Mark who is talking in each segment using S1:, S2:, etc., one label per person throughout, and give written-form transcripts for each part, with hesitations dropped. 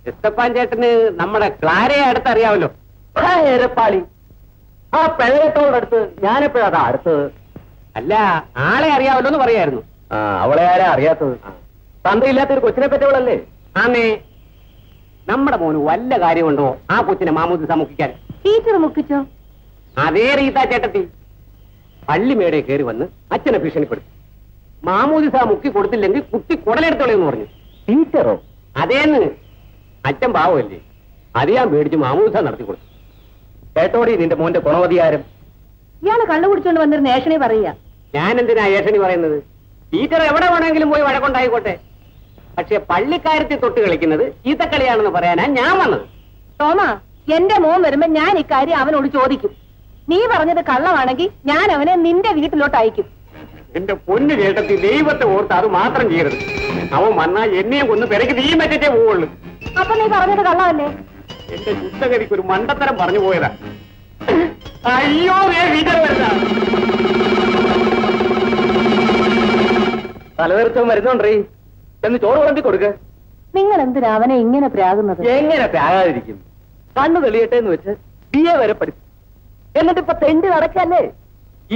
S1: എസ്തപ്പാൻ ചേട്ടന് നമ്മുടെ ക്ലാരയെ അടുത്തറിയാമല്ലോ.
S2: എരപ്പാളി, ആ പെഴയത്തോടടുത്ത് ഞാനെപ്പോഴാ അടുത്തത്?
S1: അല്ല, ആളെ അറിയാമല്ലോ എന്ന് പറയായിരുന്നു.
S2: അവളെ ആരാ അറിയാത്തത്? തന്തയില്ലാത്തൊരു കൊച്ചിനെ പറ്റവളല്ലേ?
S1: ആന്നേ. നമ്മുടെ മോന് വല്ല കാര്യമുണ്ടോ ആ കൊച്ചിനെ മാമൂദിസ മുക്കിക്കാൻ?
S3: ടീച്ചർ മുക്കിച്ചോ?
S1: അതേ റീതാ ചേട്ടത്തി പള്ളിമേടെ കയറി വന്ന് അച്ഛനെ ഭീഷണിപ്പെടുത്തി. മാമൂദിസ മുക്കി കൊടുത്തില്ലെങ്കിൽ കുട്ടി കുടലെടുത്തോളെന്ന് പറഞ്ഞു.
S2: ടീച്ചറോ?
S1: അതേന്ന്. അച്ഛൻ പാവമല്ലേ, അത് ഞാൻ പേടിച്ച് മാമൂദിസ നടത്തി കൊടുത്തു.
S2: കേട്ടോടി നിന്റെ മോന്റെ ഗുണവധികാരം.
S3: ഇയാള് കള്ളു കുടിച്ചോണ്ട് വന്നിരുന്ന ഏഷണി പറയുക.
S1: ഞാൻ എന്തിനാ ഏഷണി പറയുന്നത്? ടീച്ചർ എവിടെ വേണമെങ്കിലും പോയി വഴക്കുണ്ടായിക്കോട്ടെ. പക്ഷെ പള്ളിക്കാരത്തിൽ തൊട്ട് കളിക്കുന്നത് ഈത്തക്കളിയാണെന്ന് പറയാനാ ഞാൻ വന്നത്.
S3: തോമാ, എന്റെ മോൻ വരുമ്പോ ഞാൻ ഇക്കാര്യം അവനോട് ചോദിക്കും. നീ പറഞ്ഞത് കള്ളമാണെങ്കിൽ ഞാൻ അവനെ നിന്റെ വീട്ടിലോട്ട് അയക്കും.
S1: എന്റെ പൊന്നു ചേട്ടത്തി, ദൈവത്തെ ഓർത്ത് അത് മാത്രം ചെയ്യരുത്. അവൻ വന്നാ എന്നെയും കൊന്ന് പെരക്ക് തീ മറ്റേ പോവുള്ളൂ.
S3: അപ്പൊ നീ പറഞ്ഞത് കള്ളമല്ലേ?
S1: എന്റെ ശുദ്ധഗതിക്ക് ഒരു മണ്ടത്തരം പറഞ്ഞു പോയതാ. അയ്യോ,
S2: തലതെറിച്ചവൻ വരുന്നുണ്ടേ എന്ന് ചോറ് വിളമ്പി കൊടുക്ക.
S3: നിങ്ങൾ എന്തിനാ അവനെ ഇങ്ങനെ പ്രാകുന്നത്?
S2: എങ്ങനെ പ്രാകാതിരിക്കും? കണ്ണു തെളിയട്ടെ എന്ന് വെച്ച് BA വരെ പഠിച്ചു. എന്നിട്ടിപ്പൊ തെണ്ടി നടക്കല്ലേ?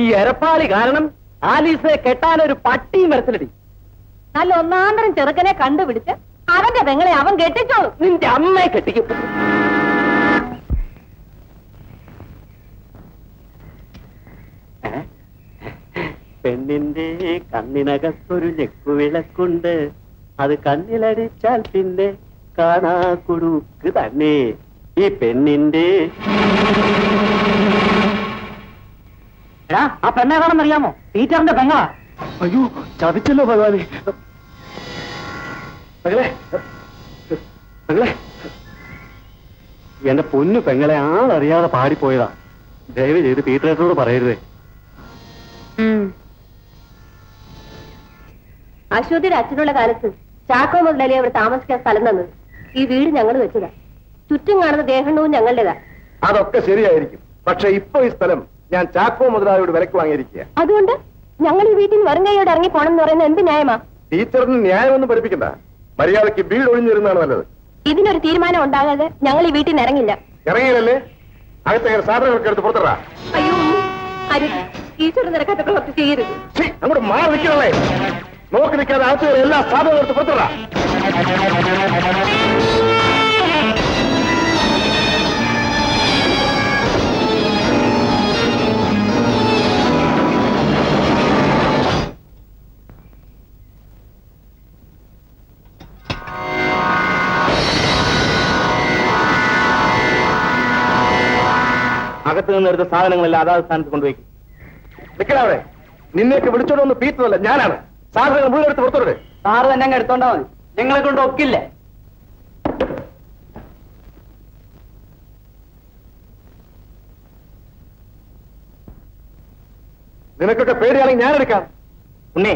S2: ഈ എരപ്പാളി കാരണം ആലീസിനെ കെട്ടാനൊരു പട്ടിയും വരത്തിലടി.
S3: നല്ല ഒന്നാന്തരം ചെറുക്കനെ കണ്ടുപിടിച്ച് അവന്റെ പെങ്ങളെ അവൻ കെട്ടിച്ചോളും.
S2: നിന്റെ അമ്മയെ കെട്ടിക്കും.
S1: പെണ്ണിന്റെ കണ്ണിനകത്തൊരു ഞെക്കുവിളക്കുണ്ട്, അത് കണ്ണിലടിച്ചാൽ പിന്നെ കാണാ കുടുക്ക് തന്നെ. ഈ പെണ്ണിന്റെ
S2: ആ പെണ്ണെ കാണുന്നറിയാമോ? ടീച്ചറിന്റെ പെങ്ങളാ.
S1: അയ്യോ, ചതിച്ചല്ലോ ഭഗവാനെ. എന്റെ പൊന്നു പെങ്ങളെ ആളറിയാതെ പാടിപ്പോയതാ. ദയവ് ചെയ്ത് പീറ്ററേട്ടനോട് പറയരുതേ.
S3: അശ്വതിയുടെ അച്ഛനുള്ള കാലത്ത് ചാക്കോ മുതലേ അവിടെ താമസിക്കാൻ സ്ഥലം തന്നത്. ഈ വീട് ഞങ്ങൾ വെച്ചതാ. ചുറ്റും കാണുന്ന ദേഹണ്ണവും ഞങ്ങളുടേതാ.
S4: അതൊക്കെ ശരിയായിരിക്കും. പക്ഷെ ഇപ്പൊ ഈ സ്ഥലം ഞാൻ ചാക്കോ മുതലാളിയോട് വിലക്ക് വാങ്ങിയിരിക്കുക.
S3: അതുകൊണ്ട് ഞങ്ങൾ ഈ വീട്ടിൽ വറുങ്കയോട് ഇറങ്ങി പോണം എന്ന് പറയുന്നത് എന്ത് ന്യായമാ?
S4: ടീച്ചറിന് ന്യായമൊന്നും പഠിപ്പിക്കണ്ട. മര്യാദയ്ക്ക് വീട് ഒഴിഞ്ഞിരുന്നാണ് നല്ലത്.
S3: ഇതിനൊരു തീരുമാനം ഉണ്ടാകാതെ ഞങ്ങൾ ഈ വീട്ടിൽ നിന്ന് ഇറങ്ങില്ല.
S4: ഇറങ്ങിയില്ലല്ലേ? അകത്തെ സാധനങ്ങളൊക്കെ എടുത്ത് പുറത്തിടാ.
S3: അയ്യോ, ഈശ്വരൻ നിരക്കാത്ത പ്രവൃത്തി ചെയ്യരുത്.
S4: അങ്ങോട്ട് മാറി നിൽക്കണല്ലേ? നോക്കി നിൽക്കാതെ അകത്ത് എല്ലാ സാധനങ്ങളും എടുത്ത് പുറത്തിടാ.
S2: അകത്ത് നിന്നെടുത്ത സാധനങ്ങളെല്ലാം അതാത് സ്ഥാനത്ത് കൊണ്ടുപോയി.
S4: നിൽക്കണവിടെ. നിന്നെയൊക്കെ വിളിച്ചോണ്ടൊന്ന് പീത്തതല്ല, ഞാനാണ്. സാധനങ്ങൾ മുഴുവൻ എടുത്ത് പുറത്തോടെ.
S2: സാറ് തന്നെ അങ്ങ് എടുത്തോണ്ടാ മതി. ഞങ്ങളെ കൊണ്ട് ഒക്കില്ല.
S4: നിനക്കൊക്കെ പേടിയാണെങ്കിൽ ഞാൻ എടുക്കാം.
S2: ഉണ്ണേ,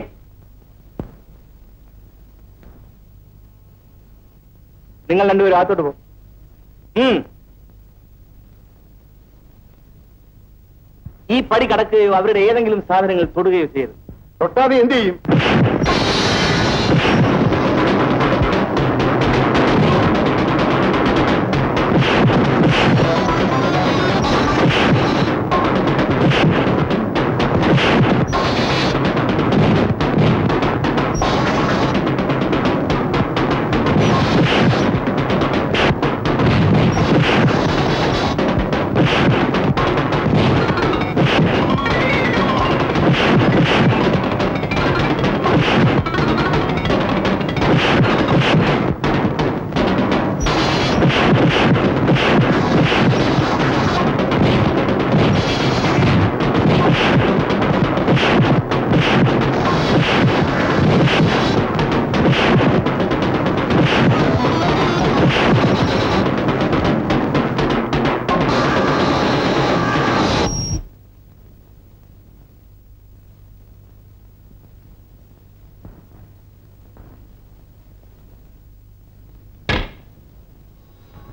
S2: നിങ്ങൾ രണ്ടുപേരും അകത്തോട്ട് പോകും. ഈ പടി കടക്കുകയോ അവരുടെ ഏതെങ്കിലും സാധനങ്ങൾ തൊടുകയോ ചെയ്യരുത്.
S4: തൊട്ടാതെ എന്ത് ചെയ്യും?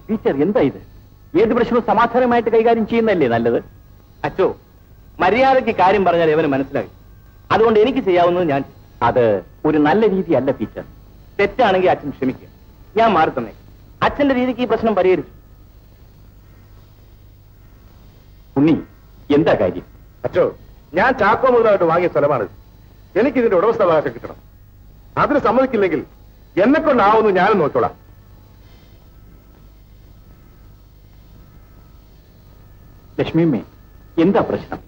S2: ടീച്ചർ, എന്താ ഇത്? ഏത് പ്രശ്നവും സമാധാനമായിട്ട് കൈകാര്യം ചെയ്യുന്നതല്ലേ നല്ലത്? അച്ചോ, മര്യാദയ്ക്ക് കാര്യം പറഞ്ഞാൽ ഇവന് മനസ്സിലായി. അതുകൊണ്ട് എനിക്ക് ചെയ്യാവുന്നത് ഞാൻ. അത് ഒരു നല്ല രീതിയല്ല ടീച്ചർ. തെറ്റാണെങ്കിൽ അച്ഛൻ ക്ഷമിക്കുക, ഞാൻ മാറി തന്നെ. അച്ഛന്റെ രീതിക്ക് ഈ പ്രശ്നം പരിഹരിച്ചു. ഉണ്ണി, എന്താ കാര്യം?
S4: അച്ഛോ, ഞാൻ ചാക്കോ മുതലായിട്ട് വാങ്ങിയ സ്ഥലമാണ്. എനിക്ക് ഇതിന്റെ ഉടമസ്ഥാവകാശം കിട്ടണം. അതിന് സമ്മതിക്കില്ലെങ്കിൽ എന്നെ കൊണ്ടാവുന്നു ഞാനും നോക്കോളാം.
S2: ലക്ഷ്മിയമ്മേ, എന്താ പ്രശ്നം?